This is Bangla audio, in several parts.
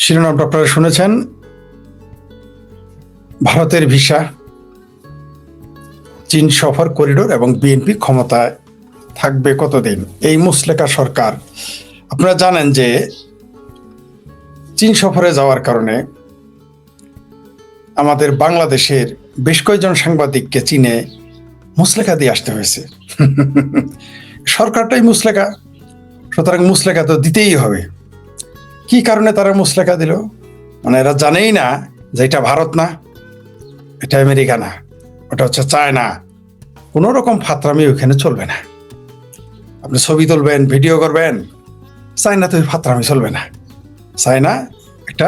শিরোনামটা আপনারা শুনেছেন, ভারতের ভিসা, চীন সফর করিডোর এবং বিএনপি ক্ষমতায় থাকবে কতদিন। এই মুসলেকা সরকার, আপনারা জানেন যে চীন সফরে যাওয়ার কারণে আমাদের বাংলাদেশের বেশ কয়েকজন সাংবাদিককে চীনে মুসলেকা দিয়ে আসতে হয়েছে। সরকারটাই মুসলেকা, সুতরাং মুসলেকা তো দিতেই হবে। কি কারণে তারা মুসলেকা দিল? মানে এরা জানেই না যে এটা ভারত না, এটা আমেরিকা না, ওটা হচ্ছে চায়না। কোনো রকম ফাতরামি ওখানে চলবে না। আপনি ছবি তুলবেন, ভিডিও করবেন, চায়নাতে ওই ফাতরামি চলবে না। চায়না একটা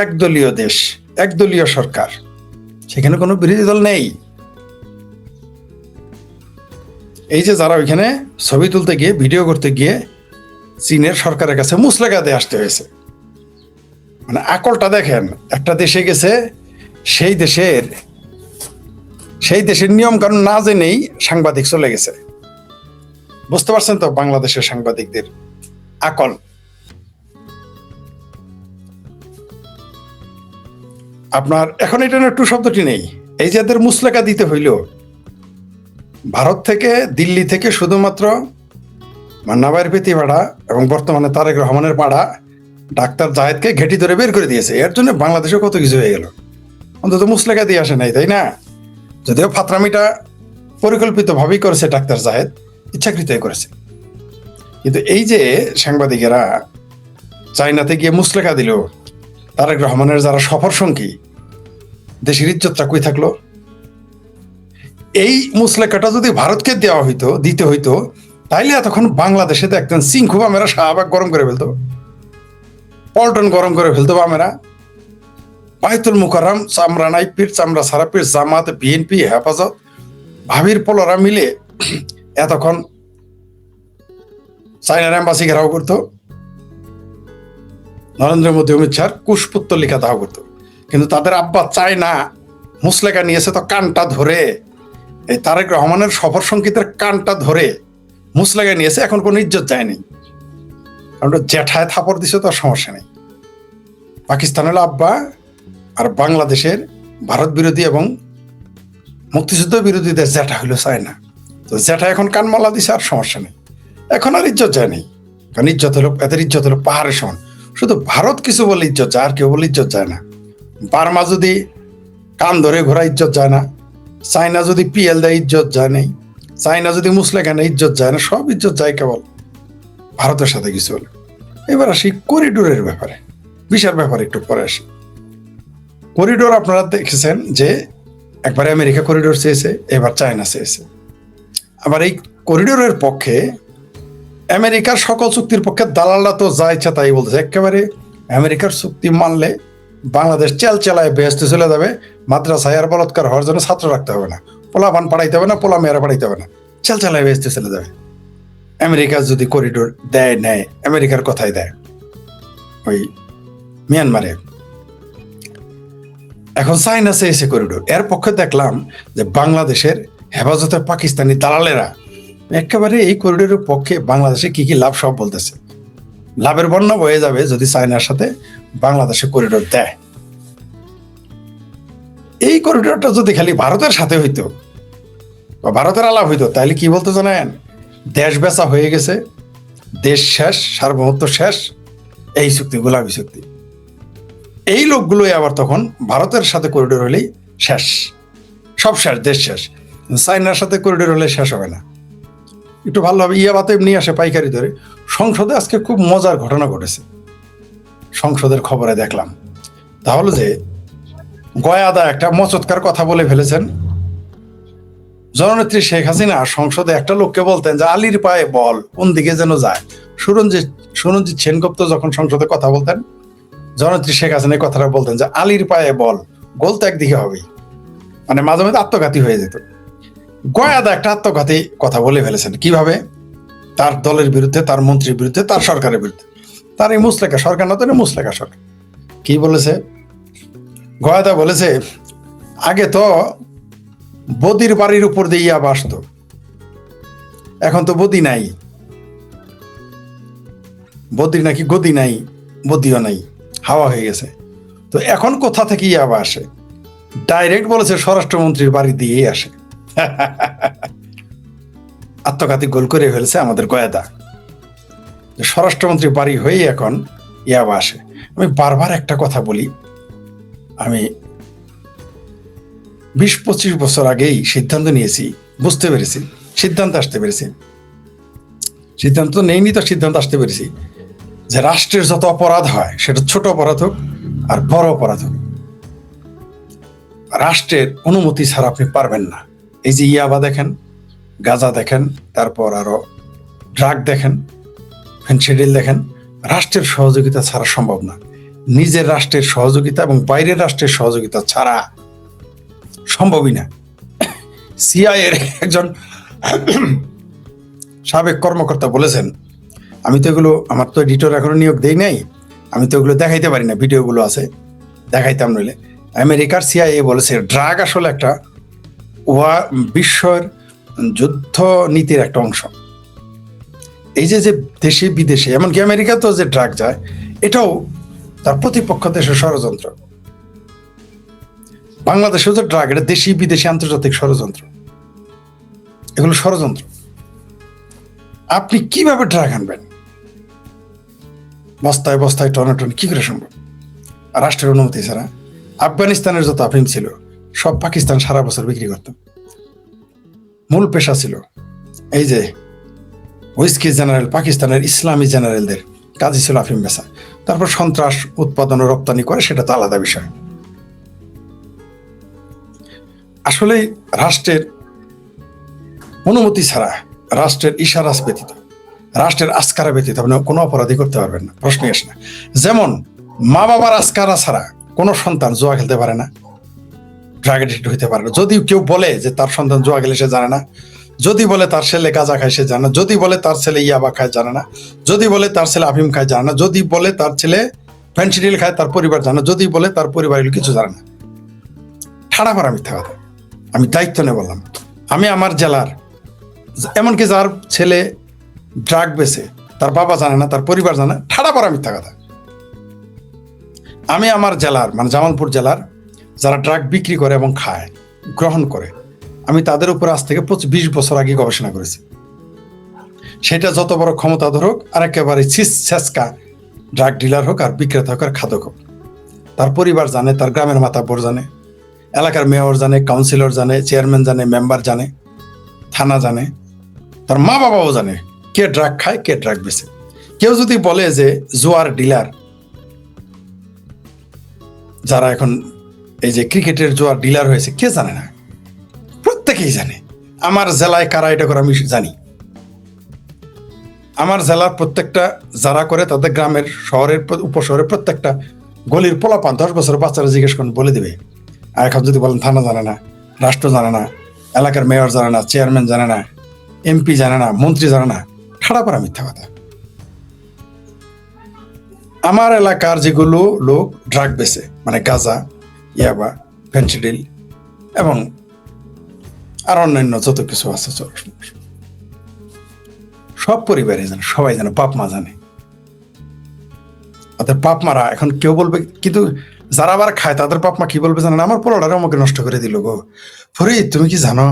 একদলীয় দেশ, একদলীয় সরকার, সেখানে কোনো বিরোধী দল নেই। এই যে যারা ওইখানে ছবি তুলতে গিয়ে, ভিডিও করতে গিয়ে চীনের সরকারের কাছে মুসলেকা দিয়ে আসতে হয়েছে, মানে আকলটা দেখেন। একটা দেশে গেছে, সেই দেশের নিয়ম কানুন না জেনেই সাংবাদিক চলে গেছে। বুঝতে পারছেন তো বাংলাদেশের সাংবাদিকদের আকল। আপনার এখন এটা টু শব্দটি নেই। এই যে এদের মুসলেকা দিতে হইল, ভারত থেকে, দিল্লি থেকে শুধুমাত্র মান্নাবাইয়ের পেতি পাড়া এবং বর্তমানে তারেক রহমানের পাড়া ডাক্তার জাহেদকে ঘেঁটি ধরে বের করে দিয়েছে। এর জন্য বাংলাদেশে কত কিছু হয়ে গেল। অন্তত মুসলেকা দিয়ে আসে নাই, তাই না? যদিও ফাতরামিটা পরিকল্পিতভাবেই করেছে ডাক্তার জাহেদ, ইচ্ছাকৃতই করেছে। কিন্তু এই যে সাংবাদিকেরা চায়নাতে গিয়ে মুসলেকা দিল, তারেক রহমানের যারা সফর সঙ্গী, দেশের ইজ্জতটা কই থাকলো? এই মুসলেকাটা যদি ভারতকে দেওয়া হইতো, দিতে হইতো, তাইলে এতক্ষণ বাংলাদেশে দেখতেন সিংখু বামেরা শাহবাগ গরম করে ফেলতো, পল্টন গরম করে ফেলতো বামেরা। বাইতুল মুকাররম চামড়া নাই পীর, চামড়া সারা পীর, জামাত, বিএনপি, হেফাজত, ভাবির পোলরা মিলে এতক্ষণ চায়নার এম্বাসি ঘেরাও করতো, নরেন্দ্র মোদী, অমিত শাহ কুশপুত্তলিকা দাহ করতো। কিন্তু তাদের আব্বা চায়না মুসলেকা নিয়েছে, তো কানটা ধরে, এই তারেক রহমানের সফর সংকেতের কানটা ধরে মুসলেকা নিয়েছে। এখন কোনো ইজ্জত যায়নি, কারণ জ্যাঠায় থাপড় দিছে, তো সমস্যা নেই। পাকিস্তান হলো আব্বা, আর বাংলাদেশের ভারত বিরোধী এবং মুক্তিযুদ্ধ বিরোধী দেশ জ্যাঠা হইলো চায়না। তো জ্যাঠা এখন কানমালা দিছে, আর সমস্যা নেই। এখন আর ইজ্জত যায়নি, কারণ ইজ্জত হলো, এদের ইজ্জত হলো পাহাড়ের সমান। শুধু ভারত কিছু বলে ইজ্জত যায়, আর কেউ বলে ইজ্জত যায় না। বার্মা যদি কান ধরে ঘোরা, ইজ্জত যায় না। চায়না যদি পিএল দেয়, ইজ্জত যায় নেই। চায়না যদি মুসলেকা নেয়, ইজ্জত যায় না। সব ইজ্জত যায় কেবল ভারতের সাথে কিছু হলে। এবার আসি করিডোরের ব্যাপারে, ভিসার ব্যাপারে একটু পরে আসি। করিডোর আপনারা দেখেছেন যে একবার আমেরিকা করিডোর চেয়েছে, এবার চায়না চেয়েছে। আবার এই করিডোরের পক্ষে আমেরিকার সকল চুক্তির পক্ষে দালালরা তো যা ইচ্ছা তাই বলতেছে। একেবারে আমেরিকার চুক্তি মানলে বাংলাদেশ চেলায় বেহেস্তে চলে যাবে, মাদ্রাসায় আর বলৎকার হওয়ার জন্য ছাত্র রাখতে হবে না, পোলা পান পাঠাইতে হবে না, পোলা মেয়েরা পাঠাইতে হবে না, চেলায় বেহেস্তে চলে যাবে। আমেরিকা যদি করিডোর দেয়, নেয়, আমেরিকার কথাই দেয়। ওই মিয়ানমারে এখন চায়না চেয়েছে করিডোর, এর পক্ষে দেখলাম যে বাংলাদেশের হেফাজতে পাকিস্তানি দালালেরা একেবারে এই করিডোরের পক্ষে বাংলাদেশে কি কি লাভ সব বলতেছে। লাভের বন্যা বয়ে যাবে যদি চায়নার সাথে বাংলাদেশে করিডোর দেয়। এই করিডোরটা যদি খালি ভারতের সাথে হইতো বা ভারতের আলাপ হইতো, তাহলে কি বলতো জানেন? দেশ বেচা হয়ে গেছে, দেশ শেষ, সার্বভৌমত্ব শেষ, এই চুক্তি গোলাপি চুক্তি। এই লোকগুলোই আবার তখন ভারতের সাথে করিডোর হলেই শেষ, সব শেষ, দেশ শেষ। চায়নার সাথে করিডোর হলে শেষ হবে না। একটু ভালোভাবে ইয়াবাতে নিয়ে আসে পাইকারি ধরে। সংসদে আজকে খুব মজার ঘটনা ঘটেছে, সংসদের খবরে দেখলাম। তাহলে যে গয়াদা একটা মচৎকার কথা বলে ফেলেছেন। জননেত্রী শেখ হাসিনা সংসদে একটা লোককে বলতেন যে আলীর পায়ে বল, কোন দিকে যেন যায়। সুরঞ্জিত সেনগুপ্ত যখন সংসদে কথা বলতেন, জননেত্রী শেখ হাসিনা এই কথাটা বলতেন যে আলীর পায়ে বল, গোল তো একদিকে হবেই। মানে মাঝে মাঝে আত্মঘাতী হয়ে যেত। গয়াদা একটা আত্মঘাতী কথা বলে ফেলেছেন। কিভাবে? তার দলের বিরুদ্ধে, তার মন্ত্রীর বিরুদ্ধে, তার সরকারের বিরুদ্ধে। তার এই মুসলেকা সরকার না, তো মুসলেকা সরকার। কি বলেছে গয়াদা? বলেছে আগে তো বদির বাড়ির উপর দিয়ে ইয়াবা আসতো, এখন তো বদি নাই, বদির নাকি গদি নাই, বুদ্ধিও নাই, হাওয়া হয়ে গেছে। তো এখন কোথা থেকে ইয়াবা আসে? ডাইরেক্ট বলেছে স্বরাষ্ট্রমন্ত্রীর বাড়ি দিয়েই আসে। আত্মঘাতী গোল করে ফেলছে আমাদের গয়েদা। স্বরাষ্ট্রমন্ত্রীর বাড়ি হয়েই এখন ইয়াবা আসে। আমি বারবার একটা কথা বলি, আমি 20-25 বছর আগেই সিদ্ধান্ত নিয়েছি, বুঝতে পেরেছি, সিদ্ধান্ত আসতে পেরেছি, সিদ্ধান্ত নেইনি তো সিদ্ধান্ত আসতে পেরেছি যে রাষ্ট্রের যত অপরাধ হয় সেটা ছোট অপরাধ হোক আর বড় অপরাধ হোক, রাষ্ট্রের অনুমতি ছাড়া আপনি পারবেন না। এই যে ইয়াবা দেখেন, গাঁজা দেখেন, তারপর আরো ড্রাগ দেখেন, ফেনসিডিল দেখেন, রাষ্ট্রের সহযোগিতা ছাড়া সম্ভব না। নিজের রাষ্ট্রের সহযোগিতা এবং বাইরের রাষ্ট্রের সহযোগিতা ছাড়া সম্ভবই না। সিআইএর একজন সাবেক কর্মকর্তা বলেছেন, আমি তো এগুলো, আমার তো এডিটর এখনো নিয়োগ দেই নাই, আমি তো এগুলো দেখাইতে পারি না, ভিডিওগুলো আছে, দেখাইতাম নইলে। আমেরিকার সিআইএ বলেছে ড্রাগ আসলে একটা বিশ্বের যুদ্ধ নীতির একটা অংশ। এই যে যে দেশে বিদেশে, এমনকি আমেরিকাতেও যে ড্রাগ যায়, এটাও তার প্রতিপক্ষ দেশের ষড়যন্ত্র। বাংলাদেশেও যে ড্রাগ, এটা দেশি বিদেশি আন্তর্জাতিক ষড়যন্ত্র, এগুলো ষড়যন্ত্র। আপনি কিভাবে ড্রাগ আনবেন? বস্তায় বস্তায় টনাটন কি করে সম্ভব রাষ্ট্রের অনুমতি ছাড়া? আফগানিস্তানের যত আফিম ছিল সব পাকিস্তান সারা বছর বিক্রি করত। মূল পেশা ছিল এই যে হুইস্কি জেনারেল, পাকিস্তানের ইসলামী জেনারেলদের কাজই ছিল আফিম বেচা। তারপর সন্ত্রাস উৎপাদন ও রপ্তানি করে, সেটা তো আলাদা বিষয়। আসলে রাষ্ট্রের অনুমতি ছাড়া, রাষ্ট্রের ইশারা ব্যতীত, রাষ্ট্রের আস্কারা ব্যতীত আপনি কোনো অপরাধী করতে পারবেন না, প্রশ্নই আসে না। যেমন মা বাবার আস্কারা ছাড়া কোনো সন্তান জুয়া খেলতে পারে না, ড্রাগ এডিক্ট হইতে পারে না। যদি কেউ বলে যে তার সন্তান জুয়া খেলে সে জানে না, যদি বলে তার ছেলে গাঁজা খায় সে জানে না, যদি বলে তার ছেলে ইয়াবা খায় জানে না, যদি বলে তার ছেলে আফিম খায় জানে না, যদি বলে তার ছেলে ফেনসিডিল খায় তার পরিবার জানে না, যদি বলে তার পরিবার কিছু জানে না। ঠাড়া মারা মিথ্যা কথা। আমি দায়িত্ব নিয়ে বললাম, আমি আমার জেলার, এমনকি যার ছেলে ড্রাগ বেচে তার বাবা জানে না, তার পরিবার জানে না, ঠাড়া মারা মিথ্যা কথা। আমি আমার জেলার, মানে জামালপুর জেলার যারা ড্রাগ বিক্রি করে এবং খায়, গ্রহণ করে, আমি তাদের উপর আজ থেকে 20 বছর আগে গবেষণা করেছি। সেটা যত বড় ক্ষমতাধর হোক আর একেবারে ছেঁচকা ড্রাগ ডিলার হোক আর বিক্রেতা হোক আর খাদক হোক, তার পরিবার জানে, তার গ্রামের মাতাব্বর জানে, এলাকার মেয়র জানে, কাউন্সিলর জানে, চেয়ারম্যান জানে, মেম্বার জানে, থানা জানে, তার মা বাবাও জানে কে ড্রাগ খায়, কে ড্রাগ বেচে। কেউ যদি বলে যে জুয়ার ডিলার, যারা এখন এই যে ক্রিকেটের জুয়ার ডিলার হয়েছে, কে জানে না? প্রত্যেকেই জানে। আমার জেলায় কারা এটা করে আমি জানি। আমার জেলার প্রত্যেকটা যারা করে, তাদের গ্রামের, শহরের, উপশহরের প্রত্যেকটা গলির পোলাপান 10 বছরের বাচ্চারা জিজ্ঞেস করেন, বলে দিবে। আর এখন যদি বলেন থানা জানে না, রাষ্ট্র জানে না, এলাকার মেয়র জানে না, চেয়ারম্যান জানে না, এমপি জানে না, মন্ত্রী জানে না, ঠাড়া পড়া মিথ্যা কথা। আমার এলাকার যেগুলো লোক ড্রাগ বেচে, মানে গাঁজা, ইয়াবা, ফেনসিডিল এবং আর অন্যান্য যত কিছু আছে, সব পরিবারে জানে, সবাই জানে, বাপ মা জানে। তাদের বাপ মারা এখন কেউ বলবে, কিন্তু যারা আবার খায় তাদের বাপ মা কি বলবে জানেন? আমার পোলাটারে আমাকে নষ্ট করে দিল গো ফরিদ, তুমি কি জানো?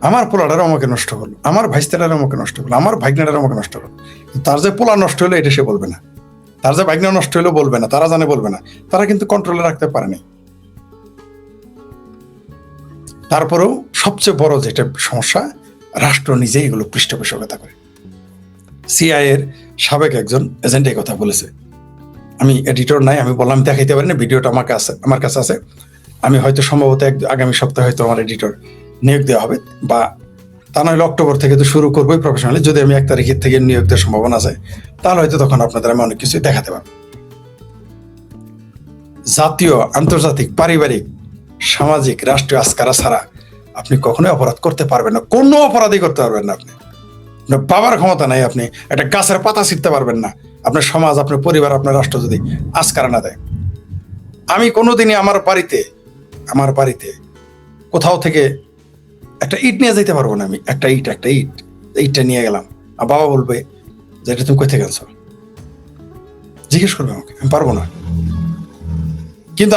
আমার পোলাটারে আমাকে নষ্ট করলো, আমার ভাইস্তাটারে আমাকে নষ্ট করলো, আমার ভাগ্নাটারে আমাকে নষ্ট করলো। তার যে পোলা নষ্ট হলো এটা সে বলবে না, তার যে ভাগ্না নষ্ট হলো বলবে না, তারা জানে বলবে না, তারা কিন্তু কন্ট্রোলে রাখতে পারেনি। তারপরেও সবচেয়ে বড় যেটা সমস্যা, রাষ্ট্র নিজেই এগুলো পৃষ্ঠপোষকতা করে। সিআইএর সাবেক একজন এজেন্ট এই কথা বলেছে। আমি এডিটর নাই, আমি বললাম দেখাইতে পারি না, ভিডিওটা আমার কাছে আছে। আমি হয়তো সম্ভবত আগামী সপ্তাহে হয়তো আমার এডিটর নিয়োগ দেওয়া হবে, বা তা নইলে অক্টোবর থেকে তো শুরু করবোই প্রফেশনালি। যদি আমি 1 তারিখের থেকে নিয়োগ দেওয়ার সম্ভাবনা আছে, তাহলে হয়তো তখন আপনাদের আমি অনেক কিছুই দেখাতে পারবো। জাতীয়, আন্তর্জাতিক, পারিবারিক, সামাজিক, রাষ্ট্রীয় আস্কারা ছাড়া আপনি কখনোই অপরাধ করতে পারবেন না, কোনো অপরাধই করতে পারবেন না। আপনি বাবার ক্ষমতা নাই, আপনি একটা গাছের পাতা ছিঁড়তে পারবেন না, আপনার সমাজ, আপনার পরিবার, আপনার রাষ্ট্র যদি আস্কারা না দেয়। আমি কোনোদিনই আমার বাড়িতে কোথাও থেকে একটা ইট নিয়ে যেতে পারবো না। আমি একটা ইটটা নিয়ে গেলাম, আর বাবা বলবে যে এটা তুমি কোথা থেকে আনছো? জিজ্ঞেস করবে আমাকে, আমি পারবো না। কিন্তু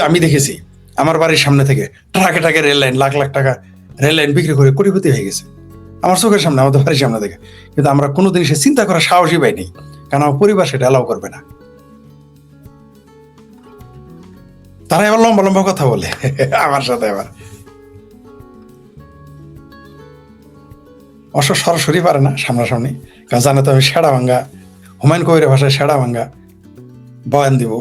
আমি দেখেছি আমার বাড়ির সামনে থেকে ট্রাকে টাকে রেল লাইন, লাখ লাখ টাকা রেল লাইন বিক্রি করে কোটিপতি হয়ে গেছে আমার চোখের সামনে, আমাদের বাড়ির সামনে থেকে। কিন্তু আমরা কোনোদিন সে চিন্তা করার সাহসই পাইনি, কারণ আমার পরিবার সেটা অ্যালাউ করবে না। তারা এবার লম্বা লম্বা কথা বলে আমার সাথে, আবার অবশ্য সরাসরি পারে না সামনাসামনি, কারণ জানে তো আমি সেরা ভাঙ্গা, হুমায়ুন কবিরের ভাষায় সেরা ভাঙ্গা বয়ান দিব।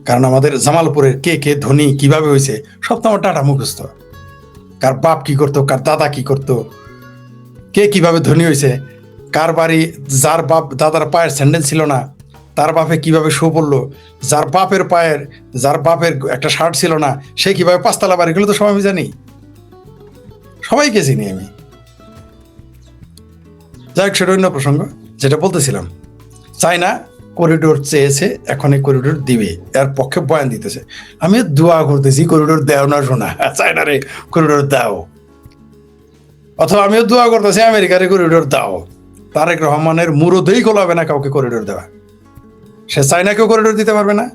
কারণ আমাদের জামালপুরের কে কে ধনী কিভাবে হয়েছে সব তো আমার টাটা মুখস্থ। কার বাপ কি করতো, কার দাদা কি করতো, কে কিভাবে ধনী হয়েছে, কার বাড়ি যার বাপ দাদার পায়ের স্যান্ডেল ছিল না তার বাপে কিভাবে শো পড়লো, যার বাপের একটা শার্ট ছিল না সে কিভাবে পাঁচতলা বাড়ি, এগুলো তো সবাই আমি জানি, সবাইকে চিনি আমি। যাই হোক, সেটা অন্য প্রসঙ্গ। যেটা বলতেছিলাম, চায়না করিডোর চেয়েছে, এখন এই করিডোর দিবে, এর পক্ষে বয়ান দিতেছে। আমি দোয়া করতেছি করিডোর দেও না শোনা, চায়নারে করিডোর দাও, অথবা আমিও দোয়া করতেছি আমেরিকারে করিডোর দাও। তারেক রহমানের মুরদেই গোলাবে না কাউকে করিডোর দেওয়া। সে চায়নাকেও করিডোর দিতে পারবে না,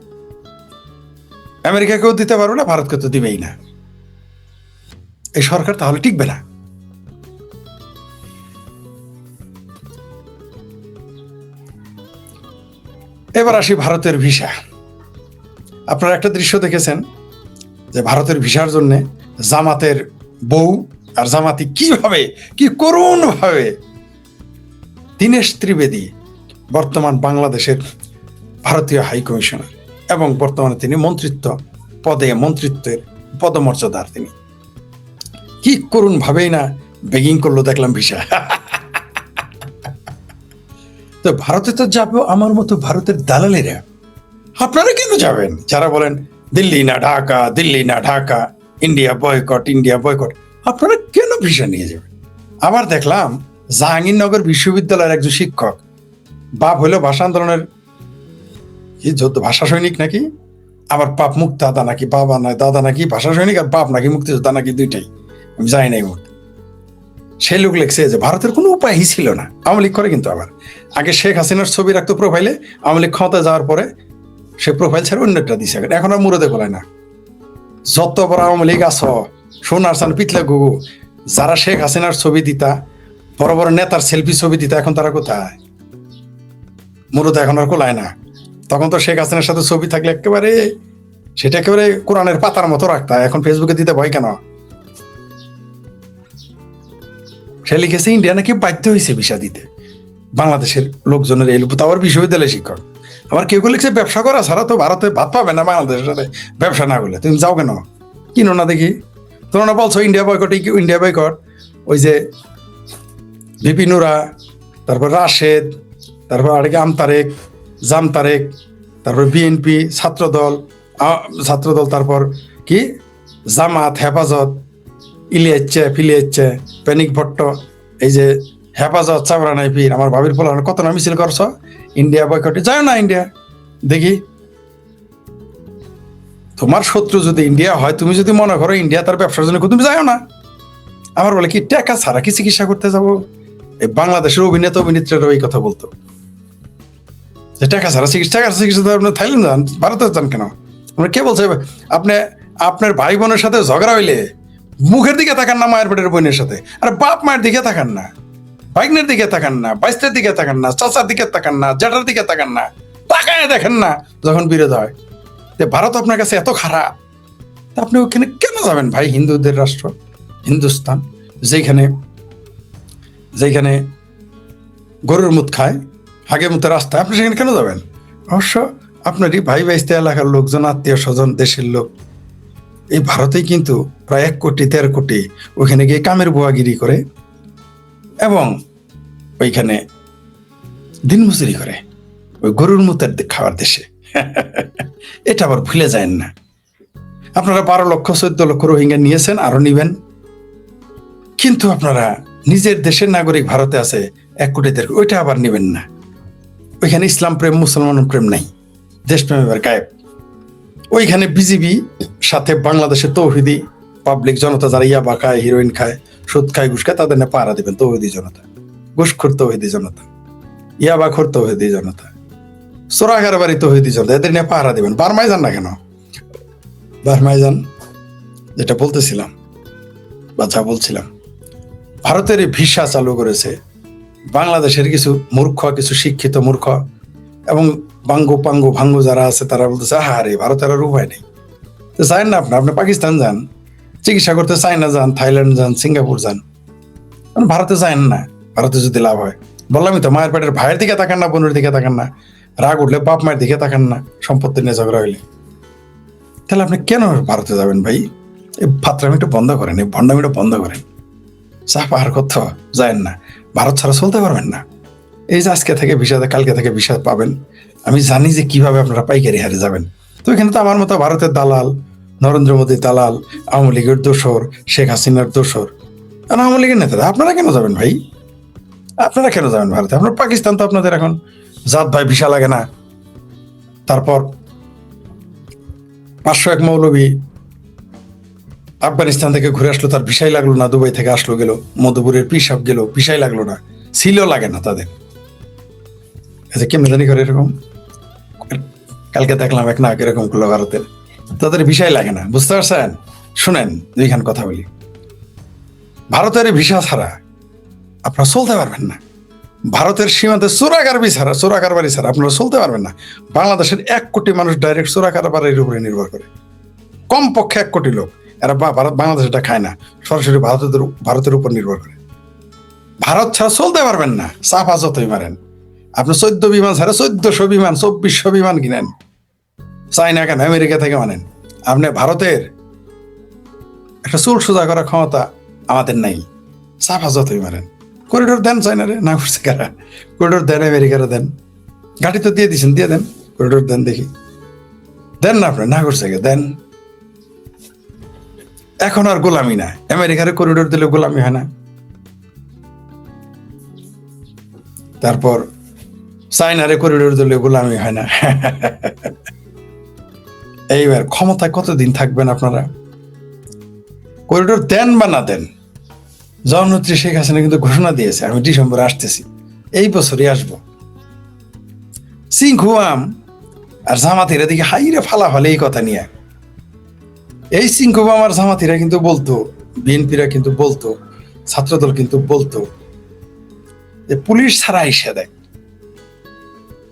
আমেরিকাকেও দিতে পারবে না, ভারতকে তো দিবেই না। এই সরকার তাহলে টিকবে না। এবার আসি ভারতের ভিসা। আপনারা একটা দৃশ্য দেখেছেন যে ভারতের ভিসার জন্য জামাতের বউ আর জামাতি কি করুণ ভাবে দীনেশ ত্রিবেদী, বর্তমান বাংলাদেশের ভারতীয় হাই কমিশনার এবং বর্তমানে তিনি মন্ত্রিত্বের পদমর্যাদার, তিনি কি করুণ ভাবেই না বেগিং করলো দেখলাম ভিসা। তো ভারতে তো যাবো আমার মতো ভারতের দালালেরা, আপনারা কেন যাবেন? যারা বলেন দিল্লি না ঢাকা, ইন্ডিয়া বয়কট, আপনারা কেন ভিসা নিয়ে যাবেন? আবার দেখলাম জাহাঙ্গীরনগর বিশ্ববিদ্যালয়ের একজন শিক্ষক, বাপ হইলো ভাষা আন্দোলনের কি ভাষা সৈনিক নাকি, আবার বাপ মুক্তিযোদ্ধা নাকি, বাবা নয় দাদা নাকি ভাষা সৈনিক, আর বাপ নাকি মুক্তিযোদ্ধা নাকি, দুইটাই আমি জানি না এই মুহূর্তে। সেই লোক লিখছে যে ভারতের কোনো উপায়ই ছিল না। আওয়ামী লীগ করে কিন্তু, আবার আগে শেখ হাসিনার ছবি রাখতো প্রোফাইলে, আওয়ামী লীগ ক্ষমতায় যাওয়ার পরে সে প্রোফাইল ছেড়ে অন্যটা দিছে, এখন আর মুরদে গোলায় না। যত বড় আওয়ামী লীগ আস সোনার চান পিতলে গুগু, যারা শেখ হাসিনার ছবি দিতা, বড় বড় নেতার সেলফি ছবি দিতা, এখন তারা কোথায়? মুরদে এখন আর কোলায় না। তখন তো শেখ হাসিনার সাথে ছবি থাকলে সেটা একেবারে কোরআনের পাতার মতো রাখতা, এখন ফেসবুকে দিতে ভয় কেন? সে লিখেছে ইন্ডিয়া নাকি বাধ্য হয়েছে ভিসা দিতে বাংলাদেশের লোকজনের, এই আবার বিশ্ববিদ্যালয় শিক্ষক। আবার কেউ লিখছে ব্যবসা করা ছাড়া তো ভারতে ভাত পাবে না, বাংলাদেশের সাথে ব্যবসা না করলে তুমি যাও কেন, কিনো না দেখি। তোমরা বলছো ইন্ডিয়া বয়কট, ওই যে বিপিনুরা, তারপর রাশেদ, তারপর আরেকে জাম তারেক, তারপর বিএনপি, ছাত্রদল, তারপর কি জামাত, হেফাজত, ফিলিয়াচ্ছে, প্যানিক ভট্ট, এই যে হেফাজত, চাবরা নাইপির, আমার ভাবির পোলা কত না মিছিল করছ ইন্ডিয়া বয়কটে। যায় না ইন্ডিয়া, দেখি তোমার শত্রু যদি ইন্ডিয়া হয়, তুমি যদি মনে করো ইন্ডিয়া তার ব্যবসার জন্য, তুমি যাও না। আমার বলে কি টাকা ছাড়া কি চিকিৎসা করতে যাবো? এই বাংলাদেশের অভিনেত্রীরা এই কথা বলতো যে টাকা ছাড়া চিকিৎসা থাইল্যান্ড যান, ভারতে যান কেন? কে বলছে আপনি আপনার ভাই বোনের সাথে ঝগড়া হইলে মুখের দিকে তাকান না, মায়ের পেটের বোনের সাথে, আর বাপ মায়ের দিকে তাকান না, বাইকনের দিকে তাকান না, বাইস্তের দিকে তাকান না, চাচার দিকে তাকান না, জ্যাঠার দিকে তাকান না, তাকায় দেখেন না যখন বিরোধ হয়। ভারত আপনার কাছে এত খারাপ, আপনি ওখানে কেন যাবেন ভাই? হিন্দুদের রাষ্ট্র হিন্দুস্তান, যেখানে গরুর মুত খায়, হাগে মুতে রাস্তায়, আপনি সেখানে কেন যাবেন? অবশ্য আপনারই ভাই বাইস্তে এলাকার লোকজন, আত্মীয় স্বজন, দেশের লোক এই ভারতেই কিন্তু প্রায় 1 কোটি 1.5 কোটি ওইখানে গিয়ে কামের বুয়াগিরি করে এবং ওইখানে দিন মজুরি করে ওই গরুর মুতের খাওয়ার দেশে। এটা আবার ভুলে যায় না। আপনারা 12 লক্ষ 14 লক্ষ রোহিঙ্গা নিয়েছেন, আরো নিবেন, কিন্তু আপনারা নিজের দেশের নাগরিক ভারতে আছে 1 কোটি 1.5 কোটি, ওইটা আবার নেবেন না। ওইখানে ইসলাম প্রেম মুসলমান প্রেম নাই, দেশপ্রেম এবার গায়েব। ওইখানে বিজিবি সাথে বাংলাদেশের তৌহিদি পাবলিক জনতা, যারা ইয়াবা খায়, হিরোইন খায়, সুদ খায়, ঘুষ খায়, তাদের না পাহারা দিবেন তৌহিদি জনতা, ঘুষখোর তৌহিদি জনতা, ইয়াবাখোর তৌহিদি জনতা, চোরাকার বাড়ি তো হয়ে দিয়েছেন, এদের নিয়ে পাহারা দিবেন। বার্মায় যান না কেন? বার্মায় যান। যেটা বলতেছিলাম বা যা বলছিলাম, ভারতের ভিসা চালু করেছে বাংলাদেশের কিছু মূর্খ, কিছু শিক্ষিত মূর্খ এবং ভাঙ্গু যারা আছে, তারা বলতেছে আরে ভারতের আর উপায় নেই। তো যান না, আপনি পাকিস্তান যান চিকিৎসা করতে, চায়না যান, থাইল্যান্ড যান, সিঙ্গাপুর যান, ভারতে যান না। ভারতে যদি লাভ হয়, বললামই তো, মায়ের পেটের ভাইয়ের দিকে তাকান না, বোনের দিকে তাকান না, রাগ উঠলে বাপ মায়ের দিকে তাকান না, সম্পত্তি নিয়ে ঝগড়া হইলে। তাহলে আপনি কেন ভারতে যাবেন ভাই? এই ফাত্রামিটা বন্ধ করেন, এই ভণ্ডামিটা বন্ধ করেন। চা পাহাড় করতে যায় না, ভারত ছাড়া চলতে পারবেন না। এই যে আজকে থেকে ভিসা, কালকে থেকে ভিসা পাবেন, আমি জানি যে কিভাবে আপনারা পাইকারি হারে যাবেন। তো এখানে তো আমার মতো ভারতের দালাল, নরেন্দ্র মোদী দালাল, আওয়ামী লীগের দোসর, শেখ হাসিনার দোসর, আওয়ামী লীগের নেতারা। আপনারা কেন যাবেন ভাই? আপনারা কেন যাবেন ভারতে? আপনার পাকিস্তান তো আপনাদের এখন জাত ভাই, ভিসা লাগে না। তারপর 501 মৌলবী আফগানিস্তান থেকে ঘুরে আসলো, তার ভিসাই লাগলো না। দুবাই থেকে আসলো, গেল, মধুপুরের পিসাব গেল, ভিসাই লাগলো না, ছিল লাগে না তাদের। কেমনি জানি করে এরকম। কালকে দেখলাম এক নায়ক এরকম করলো ভারতের, তাদের ভিসাই লাগে না। বুঝতে পারছেন? শুনেন, দুইখান কথা বলি। ভারতের ভিসা ছাড়া আপনারা চলতে পারবেন না। ভারতের সীমান্তে চোরাকার বাড়ি ছাড়া আপনারা চলতে পারবেন না। বাংলাদেশের 1 কোটি মানুষ ডাইরেক্ট চোরাকার বাড়ির উপরে নির্ভর করে, কমপক্ষে 1 কোটি লোক। এরা বাংলাদেশ এটা খায় না, সরাসরি ভারতের উপর নির্ভর করে। ভারত ছাড়া চলতে পারবেন না, চাপা যতই মারেন। আপনি 14 বিমান ছাড়া 1400 বিমান, 2400 বিমান কিনেন, চায়না কেন, আমেরিকা থেকে মানেন। আপনি ভারতের একটা চুল সোজা করার ক্ষমতা আমাদের নাই, চাপা যতই মারেন। করিডোর দেন চায়নারে, না করছে কারা? করিডোর দেন, আমেরিকারে দেন, গাড়ি তো দিয়ে দিচ্ছেন, দিয়ে দেন, করিডোর দেন দেখি। দেন না, আপনি না করছে দেন। এখন আর গোলামি না, আমেরিকারে করিডোর দিলে গোলামি হয় না। তারপর চায়নারে করিডোর দিলে গোলামি হয় না। এইবার ক্ষমতায় কতদিন থাকবেন আপনারা? করিডোর দেন বা না দেন, জননেত্রী শেখ হাসিনা কিন্তু ঘোষণা দিয়েছে, আমি ডিসেম্বরে আসতেছি, এই বছরই আসবো। সিংহুয়াম আর জামাতিরা দিকে হাইরে ফালাফালে এই কথা নিয়ে। এই সিংহুয়াম আর জামাতিরা কিন্তু বলতো, বিএনপিরা কিন্তু বলতো, ছাত্রদল কিন্তু বলতো যে পুলিশ ছাড়া আইসা দেয়।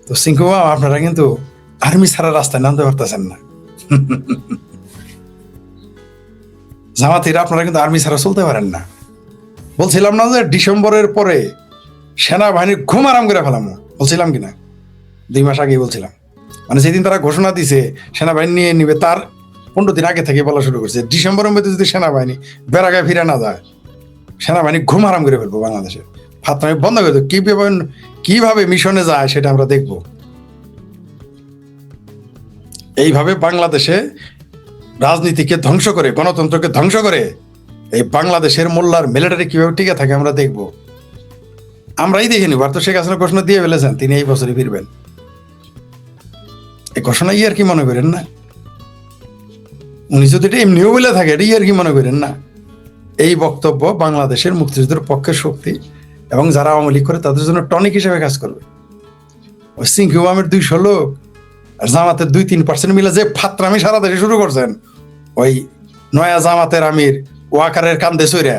তো সিংহুয়াম, আপনারা কিন্তু আর্মি ছাড়া রাস্তায় নামতে পারতেছেন না। জামাতিরা, আপনারা কিন্তু আর্মি ছাড়া চলতে পারেন না। বলছিলাম না যে ডিসেম্বরের পরে সেনাবাহিনী ঘুম আরাম করে ফেলামো, বলছিলাম কিনা? 2 মাস আগেই বলছিলাম। মানে যেদিন তারা ঘোষণা দিছে সেনাবাহিনী নিয়ে নিবে, তার 15 দিন আগে থেকে বলা শুরু করছে, ডিসেম্বরের মধ্যে যদি সেনাবাহিনী বেড়াগায় ফিরে না যায়, সেনাবাহিনী ঘুম আরাম করে ফেলবো বাংলাদেশে। ফাতরামি বন্ধ করে দেবো। কিভাবে মিশনে যায় সেটা আমরা দেখব। এইভাবে বাংলাদেশে রাজনীতিকে ধ্বংস করে, গণতন্ত্রকে ধ্বংস করে, এই বাংলাদেশের মোল্লার মিলিটারি কিভাবে টিকে থাকে আমরা দেখব। আমরাই দেখে নিব। আর তো শেখ হাসিনা ঘোষণা দিয়ে ফেলেছেন তিনি এই বছরই ফিরবেন। এই ঘোষণা আর কি মনে করেন না? উনি যদি এটা এমনিও বলে থাকে, এটা আর কি মনে করেন না? এই বক্তব্য বাংলাদেশের মুক্তিযুদ্ধের পক্ষের শক্তি এবং যারা আওয়ামী লীগ করে তাদের জন্য টনিক হিসেবে কাজ করবে। ওই সিংহুয়ামের 200 লোক আর জামাতের 2-3% মিলে যে ফাত্রামি সারা দেশে শুরু করছেন, ওই নয়া জামাতের আমির ওয়াকারের কান্দে চইরা,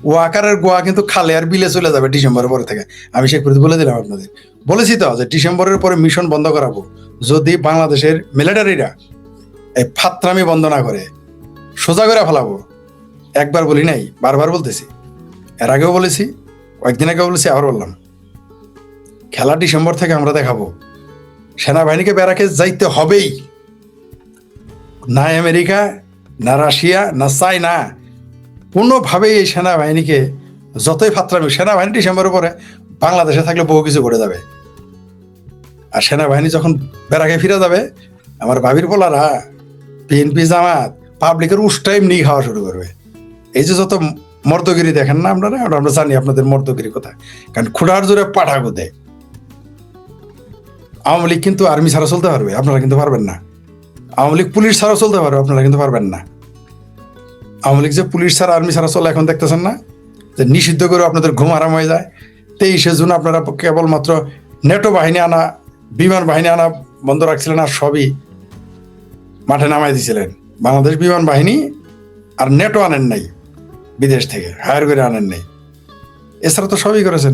ওয়াকারের গোয়া কিন্তু খালে আর বিলে চলে যাবে ডিসেম্বরের পরে থেকে। আমি শেখপুরে বলে দিলাম আপনাদের, বলেছি তো যে ডিসেম্বরের পরে মিশন বন্ধ করাবো যদি বাংলাদেশের মিলিটারিরা এই ফাত্রামি বন্ধ না করে, সোজা করে ফেলাবো। একবার বলি নাই, বারবার বলতেছি। এর আগেও বলেছি, কয়েকদিন আগেও বলেছি, আবার বললাম। খেলা ডিসেম্বর থেকে আমরা দেখাবো। সেনাবাহিনীকে ব্যারাকে যাইতে হবেই। না আমেরিকা, না রাশিয়া, না চায়না কোনোভাবেই এই সেনাবাহিনীকে, যতই ফাত্রামি, সেনাবাহিনী ডিসেম্বরের পরে বাংলাদেশে থাকলে বহু কিছু করে যাবে। আর সেনাবাহিনী যখন ব্যারাকে ফিরে যাবে, আমার ভাবির পোলারা, বিএনপি জামাত, পাবলিকের উষ্টাইম নিয়ে খাওয়া শুরু করবে। এই যে যত মর্দগিরি দেখেন না আপনারা, আমরা জানি আপনাদের মর্দগিরি কোথায়। কারণ খুঁড়ার জোরে পাঠা কোথায়। আওয়ামী লীগ কিন্তু আর্মি ছাড়া চলতে পারবে, আপনারা কিন্তু পারবেন না। আওয়ামী লীগ পুলিশ ছাড়া চলতে পারবে, আপনারা কিন্তু পারবেন না। আওয়ামী লীগ যে পুলিশ ছাড়া আর্মি ছাড়া চলে, এখন দেখতেছেন না যে নিষিদ্ধ করে আপনাদের ঘুম আরাম হয়ে যায়। 23শে জুন আপনারা কেবলমাত্র নেটো বাহিনী আনা বিমান বাহিনী আনা বন্ধ রাখছিলেন, আর সবই মাঠে নামাই দিছিলেন। বাংলাদেশ বিমান বাহিনী আর নেটও আনেন নাই, বিদেশ থেকে হায়ার করে আনেন নাই। এছাড়া তো সবই করেছেন।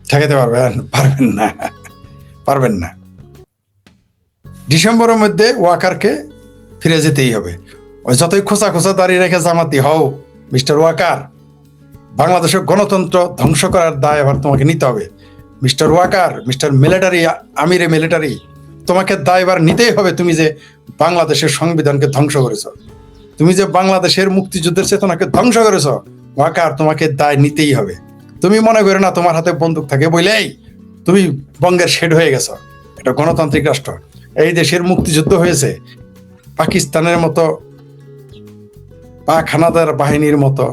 ঠেকাতে পারবেন? পারবেন না, পারবেন না। ডিসেম্বরের মধ্যে ওয়াকারকে ফিরে যেতেই হবে। ওই যতই খোঁচা খোঁচা দাঁড়িয়ে রেখে জামাতি হও মিস্টার ওয়াকার, বাংলাদেশের গণতন্ত্র ধ্বংস করার দায় আবার তোমাকে নিতে হবে। মিস্টার ওয়াকার, মিস্টার মিলিটারি, আমিরে মিলিটারি, তোমাকে দায়ভার নিতেই হবে। তুমি যে বাংলাদেশের সংবিধানকে ধ্বংস করেছ, তুমি যে বাংলাদেশের মুক্তিযুদ্ধের চেতনাকে ধ্বংস করেছ, ওয়াকার তোমাকে দায় নিতেই হবে। তুমি মনে করো না তোমার হাতে বন্দুক থাকে বলেই তুমি বঙ্গের শেড হয়ে গেছো। এটা গণতান্ত্রিক রাষ্ট্র। এই দেশের মুক্তিযুদ্ধ হয়েছে পাকিস্তানের মতো, পাক হানাদার বাহিনীর মতো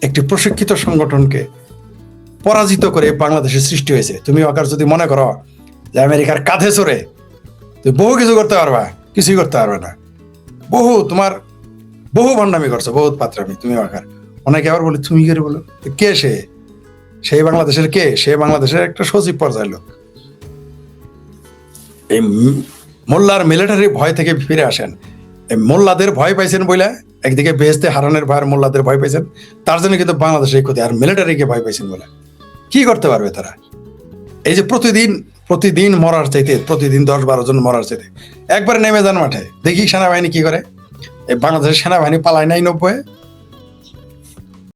একটি প্রশিক্ষিত সংগঠনকে পরাজিত করে বাংলাদেশের সৃষ্টি হয়েছে। তুমি ওয়াকার যদি মনে করো যে আমেরিকার কাঁধে চড়ে তুমি বহু কিছু করতে পারবা, কিছুই করতে পারবে না। তোমার বহু ভণ্ডামি করছো, বহুত পাত্রামি তুমি ওয়াকার। অনেকে আবার বলে তুমি করে বলো, কে সে? সেই বাংলাদেশের কে? সে বাংলাদেশের একটা সচিব পর্যায়ের লোক। এই মোল্লার মিলিটারি ভয় থেকে ফিরে আসেন। এই মোল্লাদের ভয় পাইছেন বলে একদিকে বেহেশতে হারানের ভয়, মোল্লাদের ভয় পাইছেন, তার জন্য কিন্তু বাংলাদেশের এই ক্ষতি। আর মিলিটারিকে ভয় পাইছেন বলে কি করতে পারবে তারা? এই যে প্রতিদিন মরার চাইতে, প্রতিদিন 10-12 জন মরার চাইতে একবারে নেমে যান মাঠে, দেখি সেনাবাহিনী কি করে। এই বাংলাদেশের সেনাবাহিনী পালায় নাই 90-এ,